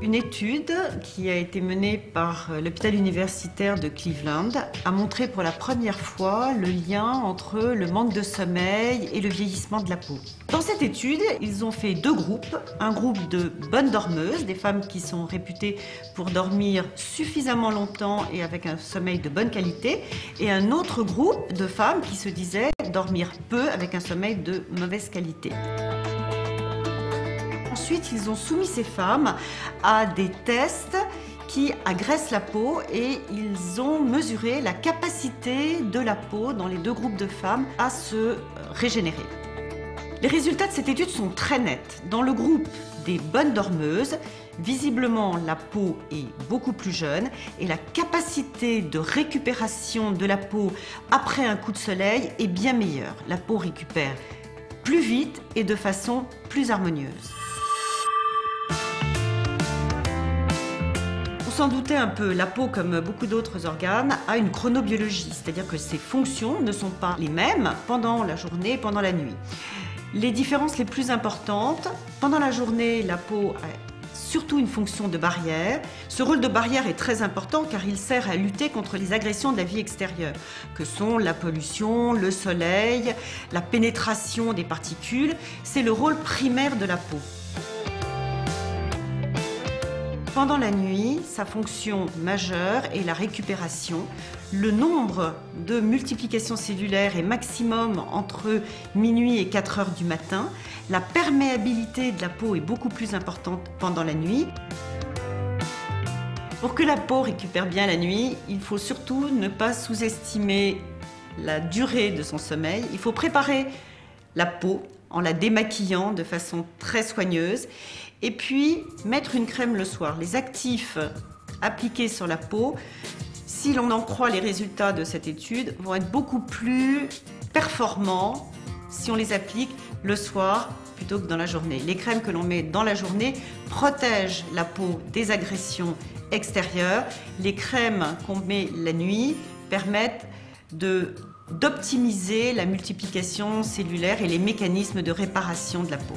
Une étude qui a été menée par l'hôpital universitaire de Cleveland a montré pour la première fois le lien entre le manque de sommeil et le vieillissement de la peau. Dans cette étude, ils ont fait deux groupes. Un groupe de bonnes dormeuses, des femmes qui sont réputées pour dormir suffisamment longtemps et avec un sommeil de bonne qualité, et un autre groupe de femmes qui se disaient dormir peu avec un sommeil de mauvaise qualité. Ensuite, ils ont soumis ces femmes à des tests qui agressent la peau et ils ont mesuré la capacité de la peau dans les deux groupes de femmes à se régénérer. Les résultats de cette étude sont très nets. Dans le groupe des bonnes dormeuses, visiblement la peau est beaucoup plus jeune et la capacité de récupération de la peau après un coup de soleil est bien meilleure. La peau récupère plus vite et de façon plus harmonieuse. Pour s'en douter un peu, la peau, comme beaucoup d'autres organes, a une chronobiologie, c'est-à-dire que ses fonctions ne sont pas les mêmes pendant la journée et pendant la nuit. Les différences les plus importantes, pendant la journée, la peau a surtout une fonction de barrière. Ce rôle de barrière est très important car il sert à lutter contre les agressions de la vie extérieure, que sont la pollution, le soleil, la pénétration des particules. C'est le rôle primaire de la peau. Pendant la nuit, sa fonction majeure est la récupération. Le nombre de multiplications cellulaires est maximum entre minuit et 4 heures du matin. La perméabilité de la peau est beaucoup plus importante pendant la nuit. Pour que la peau récupère bien la nuit, il faut surtout ne pas sous-estimer la durée de son sommeil. Il faut préparer la peau en la démaquillant de façon très soigneuse et puis mettre une crème le soir. Les actifs appliqués sur la peau, si l'on en croit les résultats de cette étude, vont être beaucoup plus performants si on les applique le soir plutôt que dans la journée. Les crèmes que l'on met dans la journée protègent la peau des agressions extérieures. Les crèmes qu'on met la nuit permettent d'optimiser la multiplication cellulaire et les mécanismes de réparation de la peau.